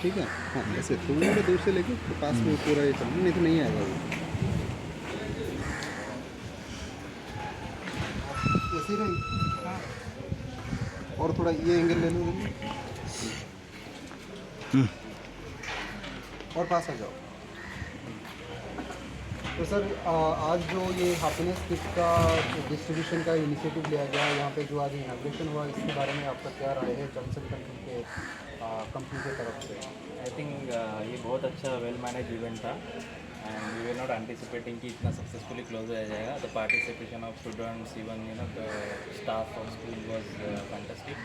ठीक है। हाँ, ऐसे थोड़ा दूर से लेके तो पास में पूरा ये चलना, नहीं तो नहीं आएगा वो। ऐसे ही रहेंगे। और थोड़ा ये एंगल ले लो और पास आ जाओ। तो सर आज जो ये हैप्पीनेस किट का डिस्ट्रीब्यूशन का इनिशिएटिव लिया गया यहाँ पे जो आज इनॉग्रेशन हुआ, इसके बारे में आपका क्या राय है जॉनसन कंपनी के तरफ से? आई थिंक ये बहुत अच्छा वेल मैनेज इवेंट था and we were not anticipating कि इतना सक्सेसफुली क्लोज हो जाएगा. The participation of students even the staff of school was fantastic.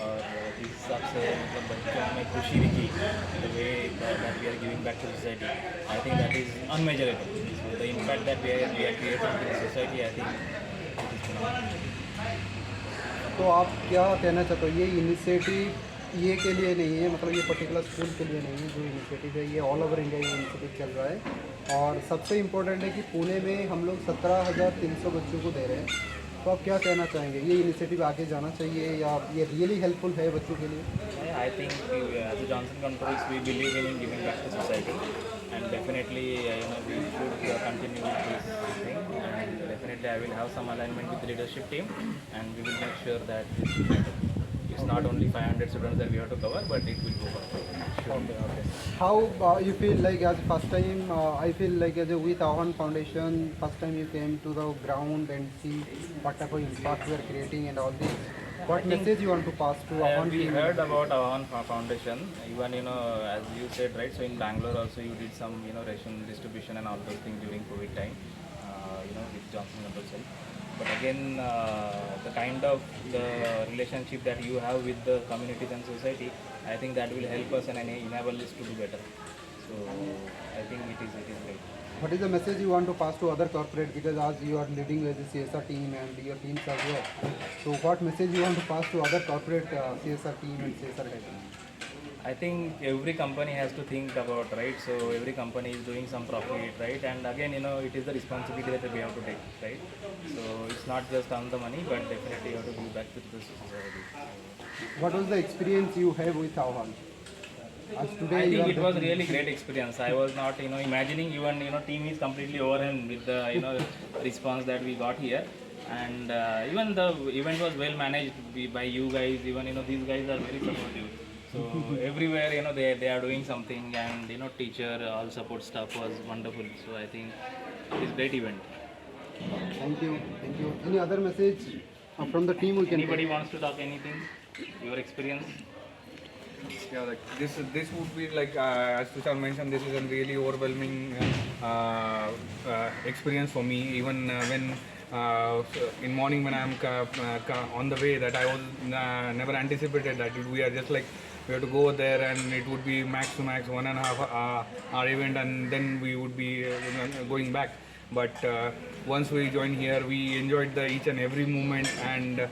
और जिस हिसाब से मतलब बच्चों में खुशी दिखी the way that we are giving back to society, I think that is unmeasurable. So the impact that we are creating in society, I think it is phenomenal. तो आप क्या कहना चाहते हो, ये इनिशिएटिव ये के लिए नहीं है, मतलब ये पर्टिकुलर स्कूल के लिए नहीं है, जो इनिशिएटिव है ये ऑल ओवर इंडिया ये इनिशिएटिव चल रहा है और सबसे इम्पोर्टेंट है कि पुणे में हम लोग 17,300 बच्चों को दे रहे हैं. तो आप क्या कहना चाहेंगे, ये इनिशिएटिव आगे जाना चाहिए या ये रियली हेल्पफुल है बच्चों के लिए? I think as a Johnson Controls, we believe in giving back to society, and definitely we should continue with this thing. And definitely, I will have some alignment with the leadership team, and we will make sure that it's not only 500 students that we have to cover, but it will go further. Sure. Okay. How you feel like as first time? I feel like as a with Avan Foundation, first time you came to the ground and see what type of impact we are creating and all this. What message you want to pass to Avan We team? heard about Avan Foundation. Even as you said, right. So in Bangalore also, you did some ration distribution and all those things during COVID time. With Johnson Controls. But again, the kind of the relationship that you have with the communities and society, I think that will help us and enable us to do better. So I think it is great. What is the message you want to pass to other corporate, because as you are leading with the CSR team and your teams are here, so what message you want to pass to other corporate CSR team and CSR head? I think every company has to think about, right? So every company is doing some profit, right? And again, it is the responsibility that we have to take, right? So it's not just on the money, but definitely you have to give back to the society. What was the experience you have with Avan? As today I you think are it was really great experience. I was not, imagining even, team is completely overwhelmed with the, response that we got here. And even the event was well managed by you guys. Even, these guys are very supportive. So everywhere, they are doing something, and teacher, all support staff was wonderful. So I think it is great event. Thank you. Any other message from the team we can Anybody wants to talk anything? Your experience? Yeah, like this would be like as Tushar mentioned, this is a really overwhelming experience for me. Even when in morning when I'm on the way, that I was never anticipated that we are just like we have to go there and it would be max to max 1.5 hour event, and then we would be going back. But once we joined here, we enjoyed each and every moment, and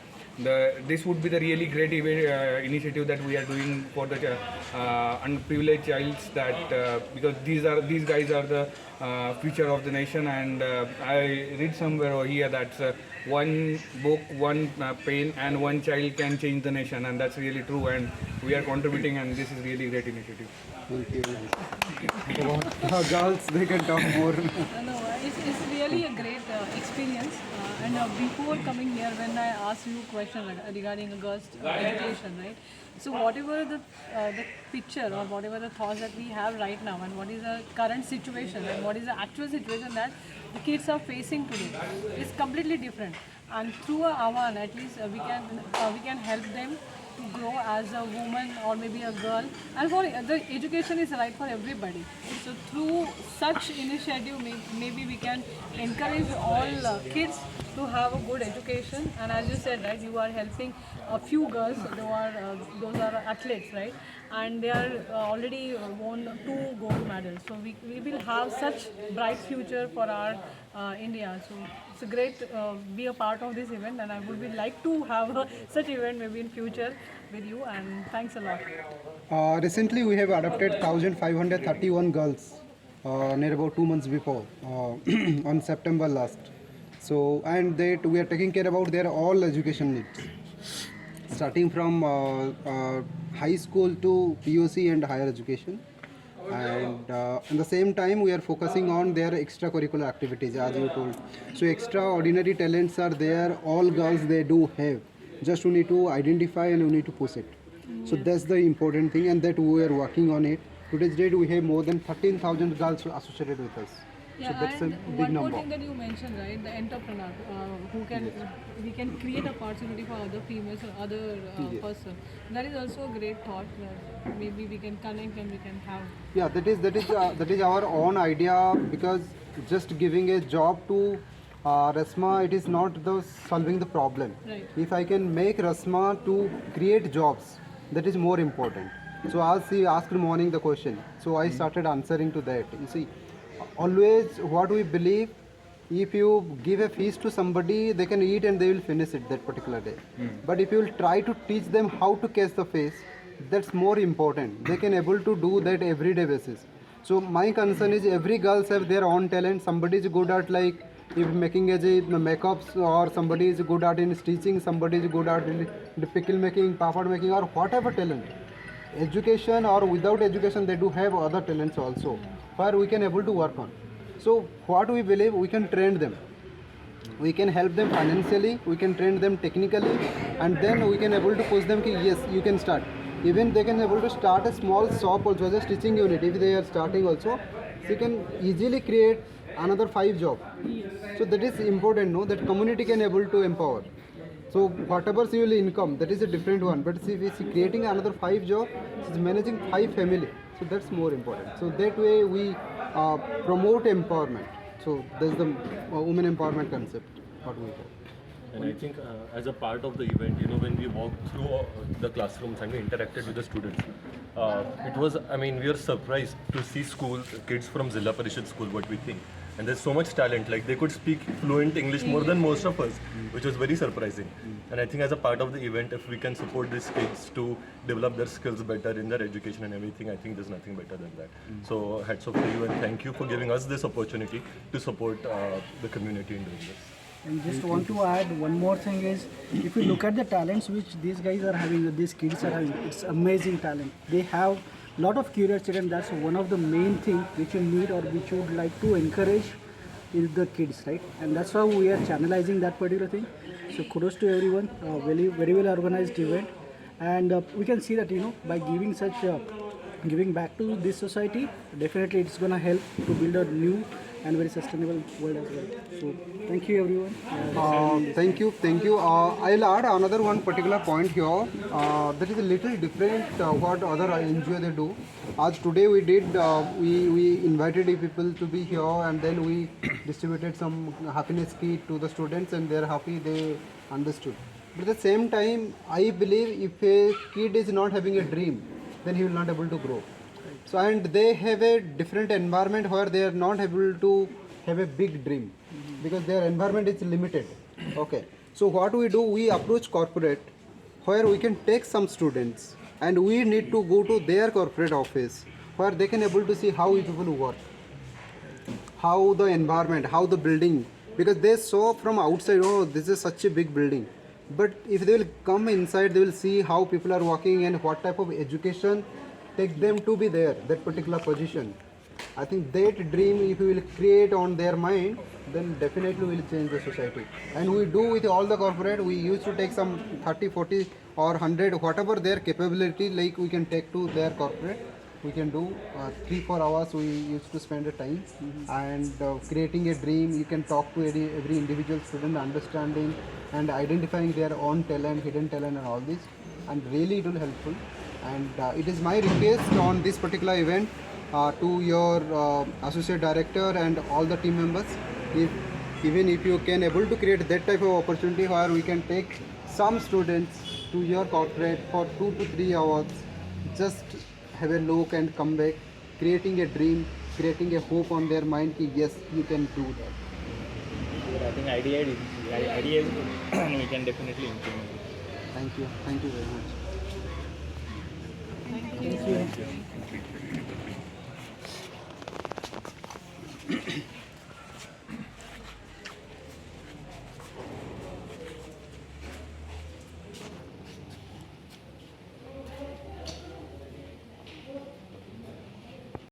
this would be the really great initiative that we are doing for the underprivileged childs, that because these guys are the future of the nation. And I read somewhere over here that one book, one pen and one child can change the nation, and that's really true, and we are contributing, and this is really great initiative. Thank you. Girls, they can talk more. No, it's really a great experience. And before coming here, when I asked you a question regarding girls' education, right? So whatever the picture or whatever the thoughts that we have right now, and what is the current situation and what is the actual situation that the kids are facing today, is completely different. And through Avan, at least we can help them to grow as a woman or maybe a girl, and for the education is right for everybody. So through such initiative, maybe we can encourage all kids to have a good education. And as you said, right, you are helping a few girls who are those are athletes, right, and they are already won 2 gold medals. So we will have such bright future for our India. So it's a great be a part of this event, and I would be like to have such event maybe in future with you. And thanks a lot. Recently, we have adopted 1,531 girls near about 2 months before on September last. So, and we are taking care about their all education needs. starting from high school to PUC and higher education. And at the same time, we are focusing on their extracurricular activities, as you told. So extraordinary talents are there. All girls they do have. Just we need to identify and we need to push it. So that's the important thing, and that we are working on it. Today's date, we have more than 13,000 girls associated with us. Yeah, so that's a and big one more number. thing that you mentioned, right? The entrepreneur who can we can create opportunity for other females or other person. That is also a great thought. That maybe we can connect and we can have. Yeah, that is our own idea, because just giving a job to Rasma, it is not the solving the problem. Right. If I can make Rasma to create jobs, that is more important. So as she asked morning the question, so I started answering to that. You see, always what we believe, if you give a feast to somebody, they can eat and they will finish it that particular day. But if you will try to teach them how to catch the fish, that's more important. They can able to do that everyday basis. So my concern is every girls have their own talent. Somebody is good at like if making as a makeups, or somebody is good at in stitching, somebody is good at in the pickle making, papad making, or whatever talent. Education or without education, they do have other talents also, where we can able to work on. So what we believe, we can train them. We can help them financially, we can train them technically, and then we can able to push them ki, yes, you can start. Even they can able to start a small shop also as a stitching unit. If they are starting also, they can easily create another 5 jobs. So that is important, no, that community can able to empower. So whatever she will income, that is a different one. But if she creating another 5 jobs, she's managing 5 family. So that's more important. So that way we promote empowerment. So that's the women empowerment concept, what we have. And I think as a part of the event, you know, when we walked through the classrooms and we interacted with the students, it was, I mean, we are surprised to see kids from Zilla Parishad school, what we think. And there's so much talent, like they could speak fluent English more than most of us, which was very surprising. And I think as a part of the event, if we can support these kids to develop their skills better in their education and everything, I think there's nothing better than that. So hats off to you, and thank you for giving us this opportunity to support the community in doing this. And just want to add one more thing is, if you look at the talents which these guys are having, these kids are having, it's amazing talent. They have lot of curiosity, and that's one of the main things which you need or which you would like to encourage is the kids, right? And that's how we are channelizing that particular thing. So kudos to everyone, very well organized event, and we can see that, you know, by giving such giving back to this society, definitely it's gonna help to build a new and very sustainable world as well. So thank you everyone. Thank you. I'll add another one particular point here. That is a little different what other NGO they do. As today we did, we invited people to be here, and then we distributed some happiness kit to the students, and they're happy, they understood. But at the same time, I believe if a kid is not having a dream, then he will not able to grow. So, and they have a different environment where they are not able to have a big dream, because their environment is limited. Okay. So what we do, we approach corporate where we can take some students and we need to go to their corporate office where they can able to see how people work, how the environment, how the building, because they saw from outside, oh, this is such a big building. But if they will come inside, they will see how people are working and what type of education take them to be there, that particular position. I think that dream, if we will create on their mind, then definitely will change the society. And we do with all the corporate, we used to take some 30, 40 or 100, whatever their capability, like we can take to their corporate. We can do 3-4 hours we used to spend the time and creating a dream. You can talk to every individual student, understanding and identifying their own talent, hidden talent and all this, and really it will helpful. And it is my request on this particular event to your associate director and all the team members, even if you can able to create that type of opportunity where we can take some students to your corporate for 2 to 3 hours, just have a look and come back, creating a dream, creating a hope on their mind that yes, you can do that. I think idea is we can definitely implement it. Thank you very much. Thank you.